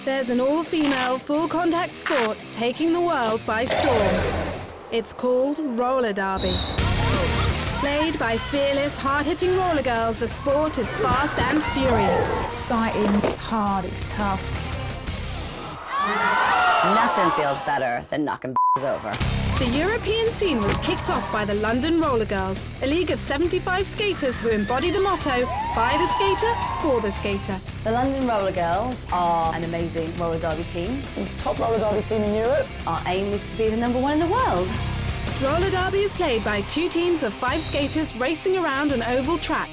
There's an all-female, full-contact sport taking the world by storm. It's called roller derby. Played by fearless, hard-hitting roller girls, the sport is fast and furious. It's exciting, it's hard, it's tough. Nothing feels better than knocking over. The European scene was kicked off by the London Rollergirls, a league of 75 skaters who embody the motto, by the skater, for the skater. The London Rollergirls are an amazing roller derby team. It's the top roller derby team in Europe. Our aim is to be the #1 in the world. Roller derby is played by 2 teams of 5 skaters racing around an oval track.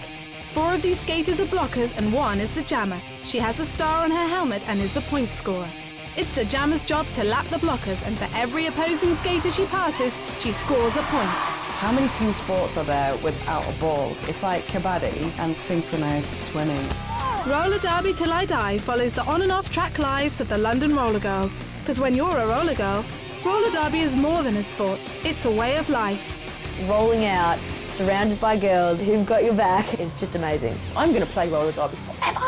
4 of these skaters are blockers and 1 is the jammer. She has a star on her helmet and is the point scorer. It's the jammer's job to lap the blockers, and for every opposing skater she passes, she scores a point. How many team sports are there without a ball? It's like kabaddi and synchronized swimming. Roller Derby Till I Die follows the on and off track lives of the London Rollergirls. Because when you're a roller girl, roller derby is more than a sport, it's a way of life. Rolling out, surrounded by girls who've got your back, is just amazing. I'm going to play roller derby forever!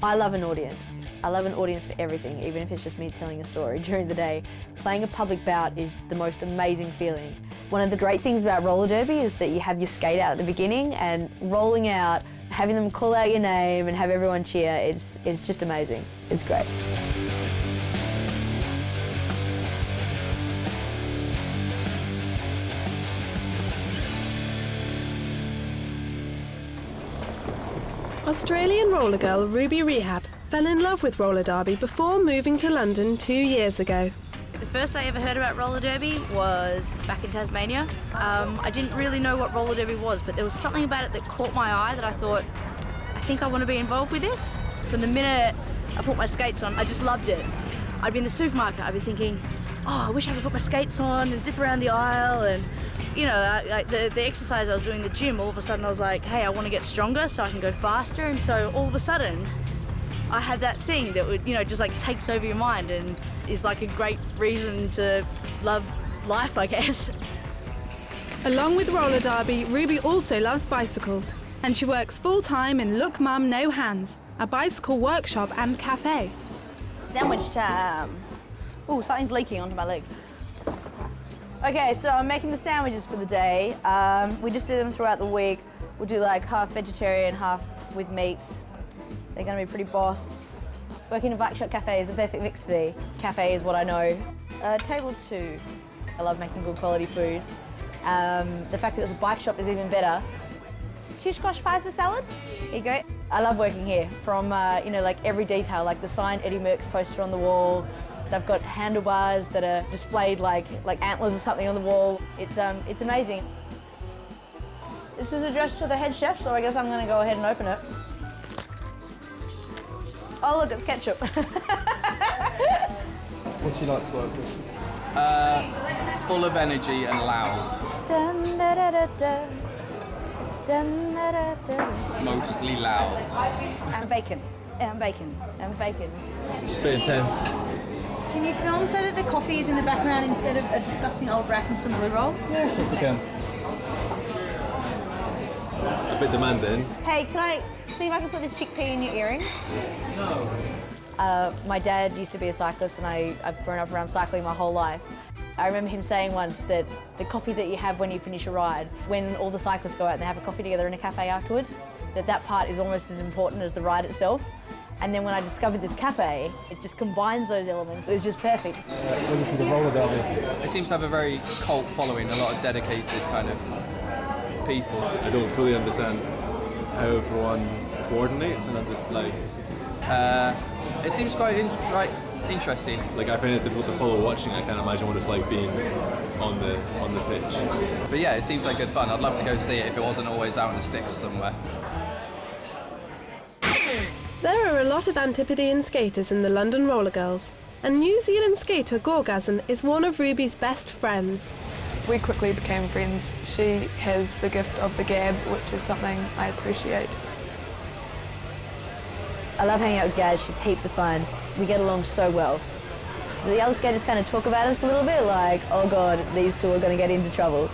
I love an audience. I love an audience for everything, even if it's just me telling a story during the day. Playing a public bout is the most amazing feeling. One of the great things about roller derby is that you have your skate out at the beginning, and rolling out, having them call out your name and have everyone cheer, it's just amazing. It's great. Australian roller girl Ruby Rehab fell in love with roller derby before moving to London 2 years ago. The first I ever heard about roller derby was back in Tasmania. I didn't really know what roller derby was, but there was something about it that caught my eye that I thought, I think I want to be involved with this. From the minute I put my skates on, I just loved it. I'd be in the supermarket, I'd be thinking, oh, I wish I could put my skates on and zip around the aisle, and you know, like the exercise I was doing in the gym, all of a sudden I was like, hey, I want to get stronger so I can go faster, and so all of a sudden I had that thing that would, you know, just like takes over your mind and is like a great reason to love life, I guess. Along with roller derby, Ruby also loves bicycles, and she works full-time in Look Mum No Hands, a bicycle workshop and cafe. Sandwich time. Oh, something's leaking onto my leg. Okay, so I'm making the sandwiches for the day. We just do them throughout the week. We'll do like half vegetarian, half with meat. They're gonna be pretty boss. Working in a bike shop cafe is a perfect mix for me. Cafe is what I know. Table 2. I love making good quality food. The fact that it's a bike shop is even better. 2 squash pies for salad. Here you go. I love working here. From you know, like every detail, like the signed Eddie Merckx poster on the wall. They've got handlebars that are displayed like antlers or something on the wall. It's amazing. This is addressed to the head chef, so I guess I'm going to go ahead and open it. Oh look, it's ketchup. What do you like to work with? Full of energy and loud. Dun, da, da, da, da. Dun, da, da, da. Mostly loud. And bacon. And bacon. And bacon. It's a bit intense. Can you film so that the coffee is in the background instead of a disgusting old rack and some blue roll? Yeah, of course I can. A bit demanding. Hey, can I see if I can put this chickpea in your earring? No. My dad used to be a cyclist, and I've grown up around cycling my whole life. I remember him saying once that the coffee that you have when you finish a ride, when all the cyclists go out and they have a coffee together in a cafe afterwards, that part is almost as important as the ride itself. And then when I discovered this cafe, it just combines those elements. It was just perfect. Looking for the roller derby. It seems to have a very cult following, a lot of dedicated kind of people. I don't fully understand how everyone coordinates and it seems quite interesting. Like I find it difficult to follow watching. I can't imagine what it's like being on the pitch. But yeah, it seems like good fun. I'd love to go see it if it wasn't always out in the sticks somewhere. There are a lot of Antipodean skaters in the London Rollergirls, and New Zealand skater Gorgasm is one of Ruby's best friends. We quickly became friends. She has the gift of the gab, which is something I appreciate. I love hanging out with Gaz, she's heaps of fun. We get along so well. The other skaters kind of talk about us a little bit, like, oh God, these two are going to get into trouble.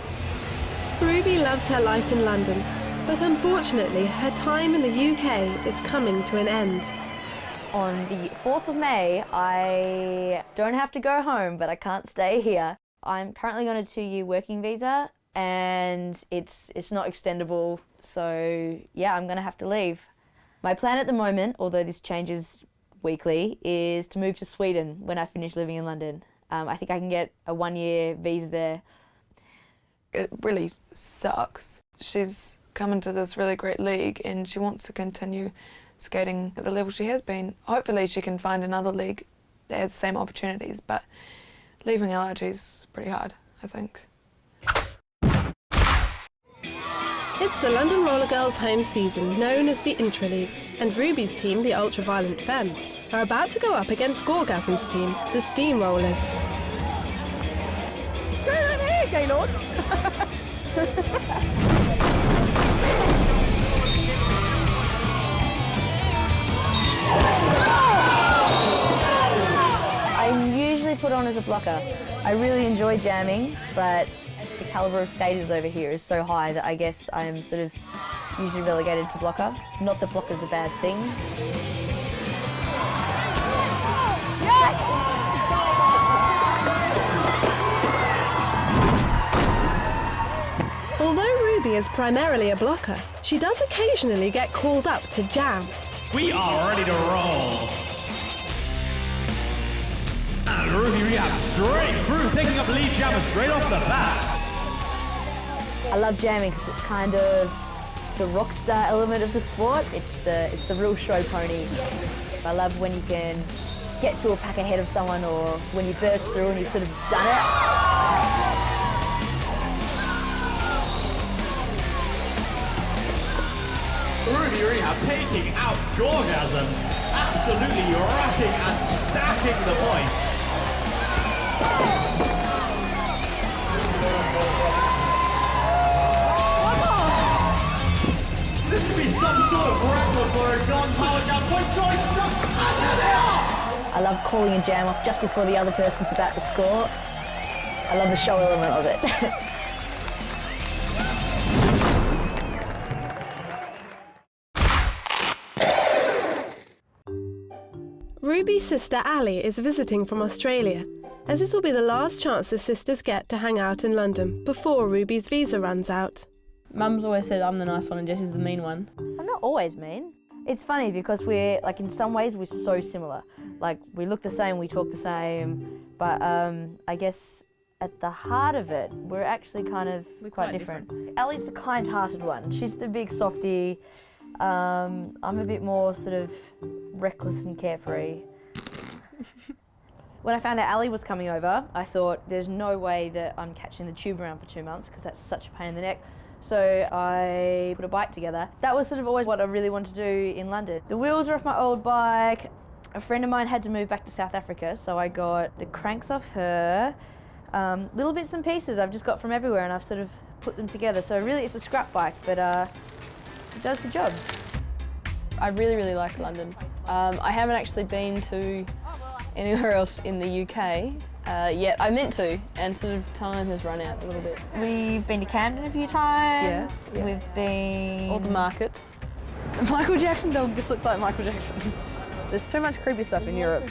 Ruby loves her life in London, But unfortunately, her time in the UK is coming to an end. On the 4th of May, I don't have to go home, but I can't stay here. I'm currently on a 2-year working visa, and it's not extendable, so yeah, I'm gonna have to leave. My plan at the moment, although this changes weekly, is to move to Sweden when I finish living in London. I think I can get a 1-year visa there. It really sucks. She's come into this really great league and she wants to continue skating at the level she has been. Hopefully she can find another league that has the same opportunities, but leaving LRG is pretty hard, I think. It's the London Rollergirls' home season, known as the Intra-League, and Ruby's team, the Ultraviolent Femmes, are about to go up against Gorgasm's team, the Steamrollers. What's going on here, Gaylord? I'm usually put on as a blocker. I really enjoy jamming, but the calibre of skaters over here is so high that I guess I'm sort of usually relegated to blocker. Not that blocker's a bad thing. Yes! Although Ruby is primarily a blocker, she does occasionally get called up to jam. We are ready to roll. And Ruby Rehab straight through, picking up lead jammer straight off the bat. I love jamming because it's kind of the rock star element of the sport. It's the real show pony. I love when you can get to a pack ahead of someone, or when you burst through and you've sort of done it. Ruby Rehab taking out Gorgasm, absolutely racking and stacking the points. This could be some sort of record for a non-power jam point scoring stuff, and there they are! I love calling a jam off just before the other person's about to score. I love the show element of it. Ruby's sister Ali is visiting from Australia, as this will be the last chance the sisters get to hang out in London before Ruby's visa runs out. Mum's always said I'm the nice one and Jessie's the mean one. I'm not always mean. It's funny because we're, like, in some ways we're so similar. Like, we look the same, we talk the same, but I guess at the heart of it, we're actually kind of quite different. Ali's the kind-hearted one. She's the big softie. I'm a bit more sort of reckless and carefree. When I found out Ali was coming over, I thought there's no way that I'm catching the tube around for 2 months because that's such a pain in the neck. So I put a bike together. That was sort of always what I really wanted to do in London. The wheels are off my old bike. A friend of mine had to move back to South Africa, so I got the cranks off her. Little bits and pieces I've just got from everywhere and I've sort of put them together. So really it's a scrap bike, but it does the job. I really, really like London. I haven't actually been to anywhere else in the UK yet. I meant to, and sort of time has run out a little bit. We've been to Camden a few times. Yes. Yeah. We've been... All the markets. Michael Jackson dog just looks like Michael Jackson. There's too much creepy stuff in Europe.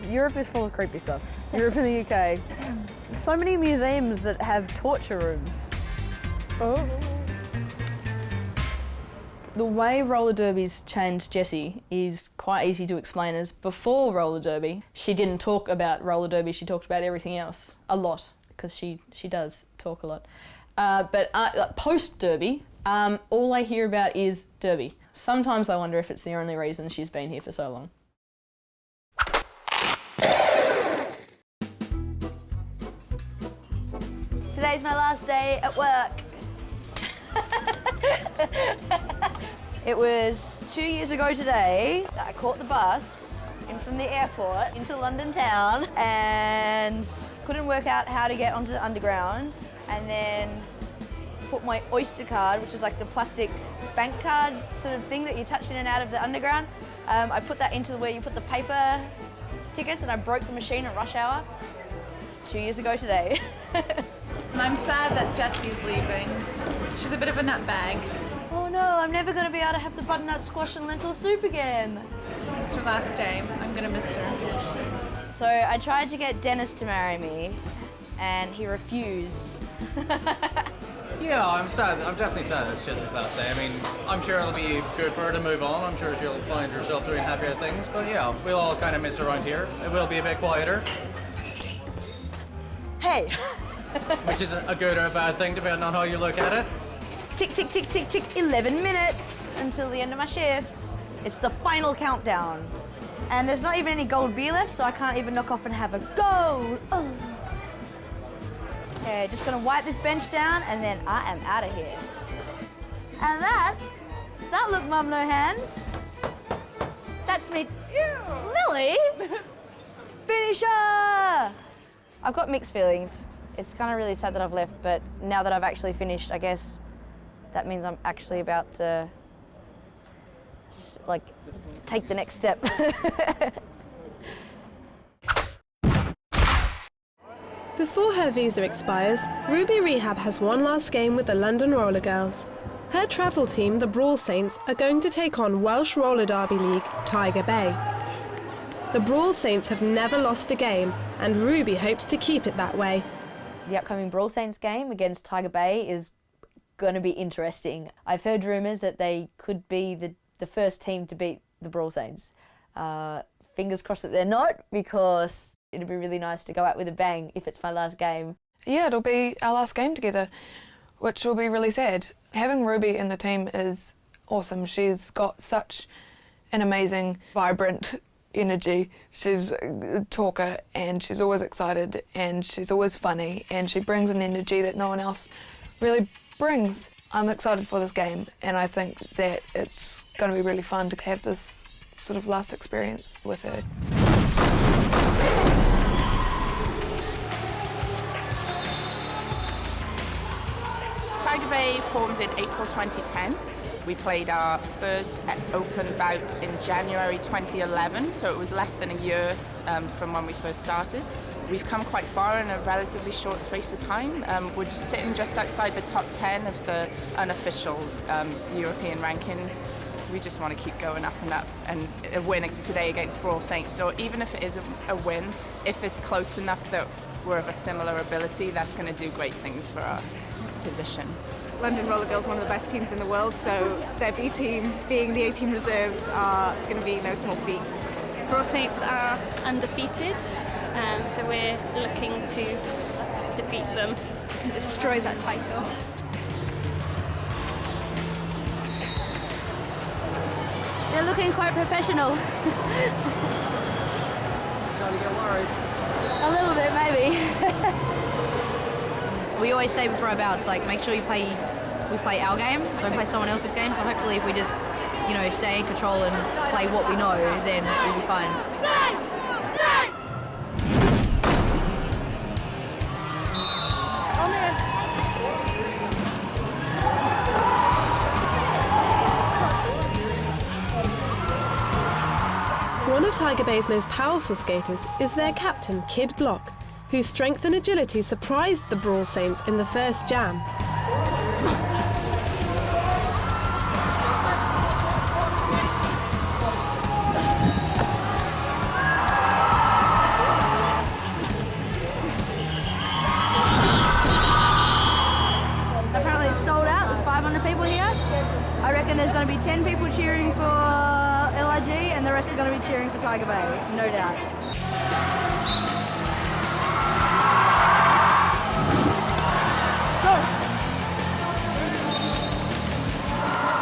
Europe is full of creepy stuff. Europe and the UK. So many museums that have torture rooms. Oh. The way roller derbies changed Jessie is quite easy to explain. As before roller derby, she didn't talk about roller derby, she talked about everything else a lot, because she does talk a lot. But post derby, all I hear about is derby. Sometimes I wonder if it's the only reason she's been here for so long. Today's my last day at work. It was 2 years ago today that I caught the bus in from the airport into London town and couldn't work out how to get onto the underground, and then put my Oyster card, which is like the plastic bank card sort of thing that you touch in and out of the underground. I put that into where you put the paper tickets, and I broke the machine at rush hour 2 years ago today. I'm sad that Jessie's leaving. She's a bit of a nutbag. Oh no, no, I'm never going to be able to have the butternut squash and lentil soup again. It's her last day. I'm going to miss her. So I tried to get Dennis to marry me, and he refused. Yeah, I'm sad. I'm definitely sad that it's Jessie's last day. I mean, I'm sure it'll be good for her to move on. I'm sure she'll find herself doing happier things. But yeah, we'll all kind of miss her around here. It will be a bit quieter. Hey! Which is a good or a bad thing, depending on how you look at it. Tick, tick, tick, tick, tick, 11 minutes until the end of my shift. It's the final countdown. And there's not even any gold beer left, so I can't even knock off and have a go. Oh. Okay, just gonna wipe this bench down and then I am out of here. And that look, Mum, no hands. That's me. Lily? Finisher! I've got mixed feelings. It's kind of really sad that I've left, but now that I've actually finished, I guess that means I'm actually about to, like, take the next step. Before her visa expires, Ruby Rehab has one last game with the London Rollergirls. Her travel team, the Brawl Saints, are going to take on Welsh roller derby league Tiger Bay. The Brawl Saints have never lost a game, and Ruby hopes to keep it that way. The upcoming Brawl Saints game against Tiger Bay is going to be interesting. I've heard rumours that they could be the first team to beat the Brawl Saints. Fingers crossed that they're not, because it'd be really nice to go out with a bang if it's my last game. Yeah, it'll be our last game together, which will be really sad. Having Ruby in the team is awesome. She's got such an amazing, vibrant energy. She's a talker and she's always excited and she's always funny and she brings an energy that no one else really brings. I'm excited for this game and I think that it's going to be really fun to have this sort of last experience with her. Tiger Bay formed in April 2010. We played our first open bout in January 2011, so it was less than a year from when we first started. We've come quite far in a relatively short space of time. We're just sitting just outside the top 10 of the unofficial European rankings. We just want to keep going up, and a win today against Brawl Saints, or even if it is a win, if it's close enough that we're of a similar ability, that's going to do great things for our position. London Rollergirls are one of the best teams in the world, so their B team, being the A-team reserves, are going to be no small feat. Brawl Saints are undefeated, so we're looking to defeat them and destroy that title. They're looking quite professional. Trying to get worried. A little bit, maybe. We always say before our bouts, like, make sure we play our game, don't play someone else's game. So hopefully if we just, stay in control and play what we know, then we'll be fine. One of Tiger Bay's most powerful skaters is their captain, Kid Block, whose strength and agility surprised the Brawl Saints in the first jam. Apparently it's sold out, there's 500 people here. I reckon there's going to be 10 people cheering for LIG and the rest are going to be cheering for Tiger Bay, no doubt.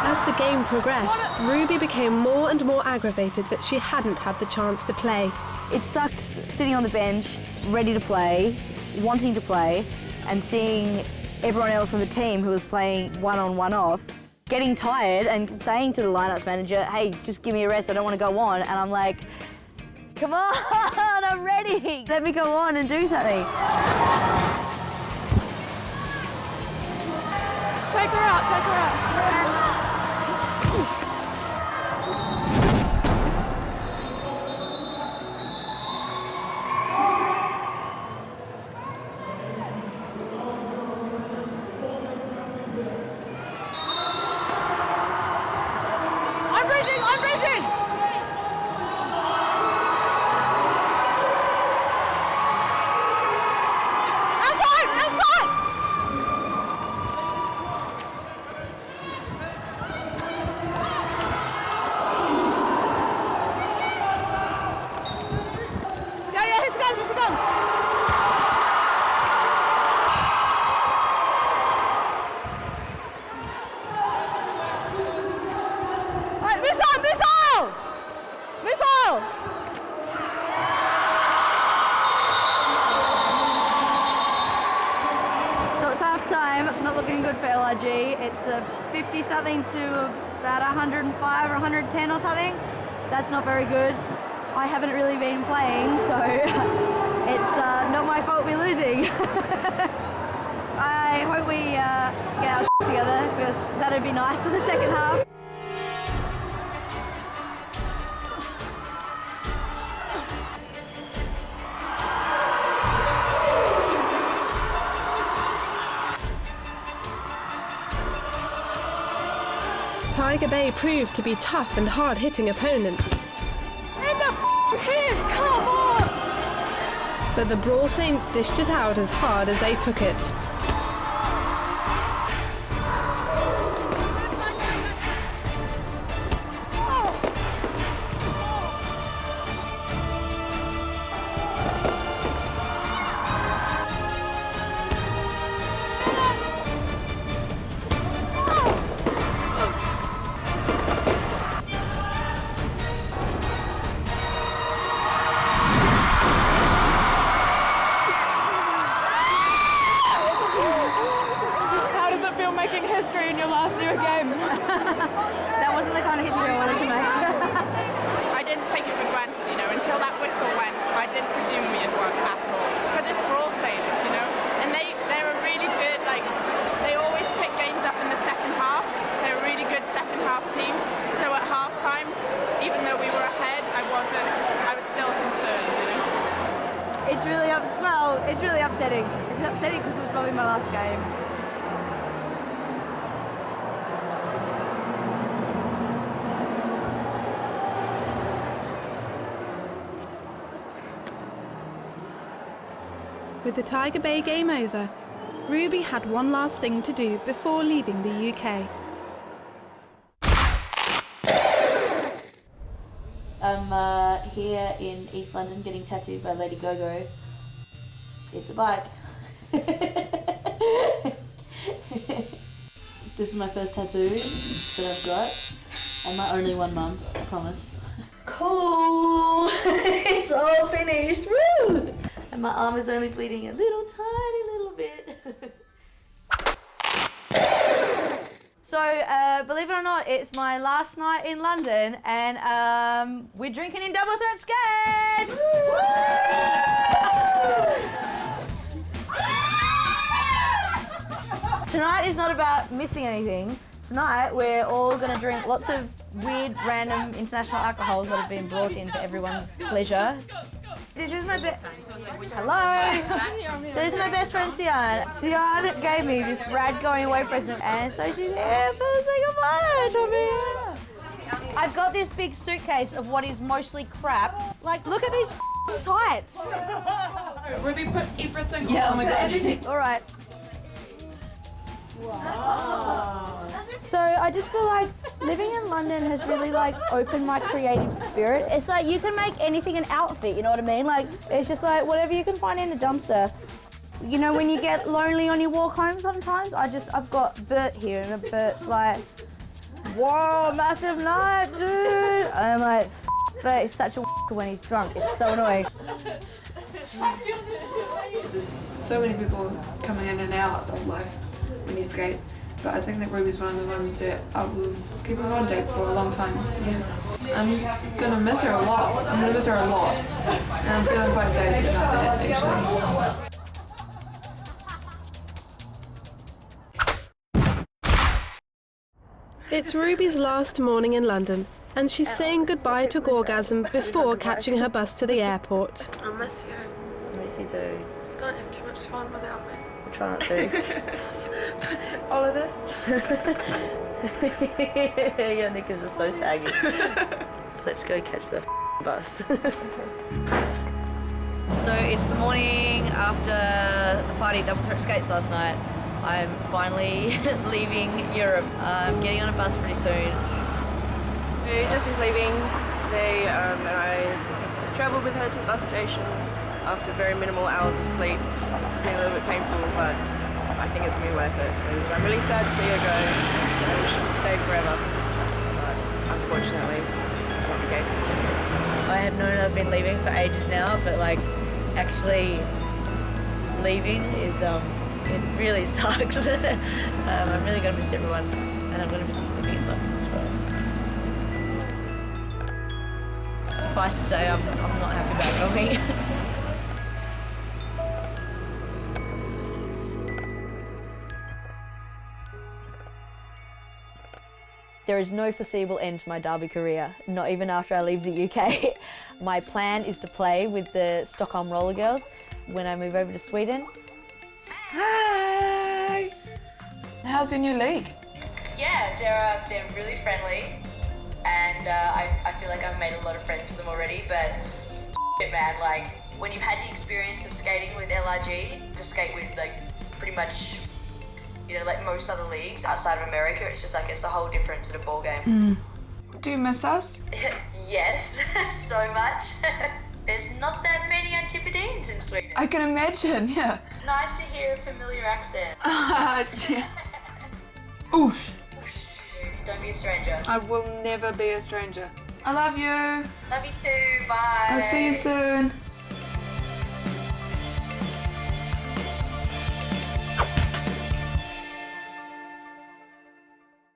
As the game progressed, Ruby became more and more aggravated that she hadn't had the chance to play. It sucked sitting on the bench, ready to play, wanting to play, and seeing everyone else on the team who was playing one on, one off, getting tired and saying to the lineups manager, hey, just give me a rest, I don't want to go on. And I'm like, come on, I'm ready. Let me go on and do something. Take her out, take her out. It's 50 something to about 105 or 110 or something. That's not very good. I haven't really been playing, so it's not my fault we're losing. I hope we get our shit together, because that'd be nice for the second half. Tiger Bay proved to be tough and hard-hitting opponents. In the head, come on! But the Brawl Saints dished it out as hard as they took it. History in your last ever game. That wasn't the kind of history I wanted to make. I didn't take it for granted, you know, until that whistle went. I didn't presume we'd work at all. Because it's Brawl Saints, you know, and they're a really good, like, they always pick games up in the second half. They're a really good second half team. So at half time, even though we were ahead, I was still concerned, you know. It's really upsetting. It's upsetting because it was probably my last game. With the Tiger Bay game over, Ruby had one last thing to do before leaving the UK. I'm here in East London getting tattooed by Lady Go-Go. It's a bike. This is my first tattoo that I've got, and my only one, Mum, I promise. Cool! It's all finished, woo! And my arm is only bleeding a little tiny little bit. So, believe it or not, it's my last night in London, and we're drinking in double threat skates! Tonight is not about missing anything. Tonight, we're all going to drink lots of weird, random international alcohols that have been brought in for everyone's pleasure. This is my Hello! So this is my best friend, Sian. Sian gave me this rad going away present, and so she's here for the second photo of me. I've got this big suitcase of what is mostly crap. Like, look at these tights. Ruby put everything Yeah, on. oh my God. All right. So I just feel like living in London has really like opened my creative spirit. It's like you can make anything an outfit, you know what I mean? Like it's just like whatever you can find in the dumpster. You know when you get lonely on your walk home sometimes, I've got Bert here and Bert's like, whoa, massive night, dude. And I'm like, Bert is such a when he's drunk. It's so annoying. There's so many people coming in and out of life when you skate, but I think that Ruby's one of the ones that I will keep in contact for a long time. Yeah. I'm gonna miss her a lot. I'm gonna miss her a lot, and I'm feeling quite sad about that actually. It's Ruby's last morning in London, and she's saying goodbye to Gorgasm before catching her bus to the airport. I miss you. I miss you too. Don't have too much fun without me. I'll try not to. All of this? Your knickers are so saggy. Let's go catch the bus. So it's the morning after the party at Double Threat Skates last night. I'm finally leaving Europe. I'm getting on a bus pretty soon. Jessie's leaving today, and I travelled with her to the bus station after very minimal hours of sleep. It's been a little bit painful, but I think it's going to be worth it, because I'm really sad to see her go. We shouldn't stay forever, but unfortunately, it's not the case. I have known I've been leaving for ages now, but like actually leaving is It really sucks. I'm really going to miss everyone, and I'm going to miss living in London as well. Suffice to say, I'm not happy about going. There is no foreseeable end to my derby career, not even after I leave the UK. My plan is to play with the Stockholm Rollergirls when I move over to Sweden. Hi! How's your new league? Yeah, they're really friendly, and I feel like I've made a lot of friends with them already, but shit, man, like, when you've had the experience of skating with LRG, to skate with, like, pretty much, you know, like most other leagues outside of America, it's just like, it's a whole different sort of ball game. Do you miss us? Yes, so much. There's not that many Antipodeans in Sweden. I can imagine, yeah. Nice to hear a familiar accent. Yeah. Oof. Don't be a stranger. I will never be a stranger. I love you. Love you too, bye. I'll see you soon.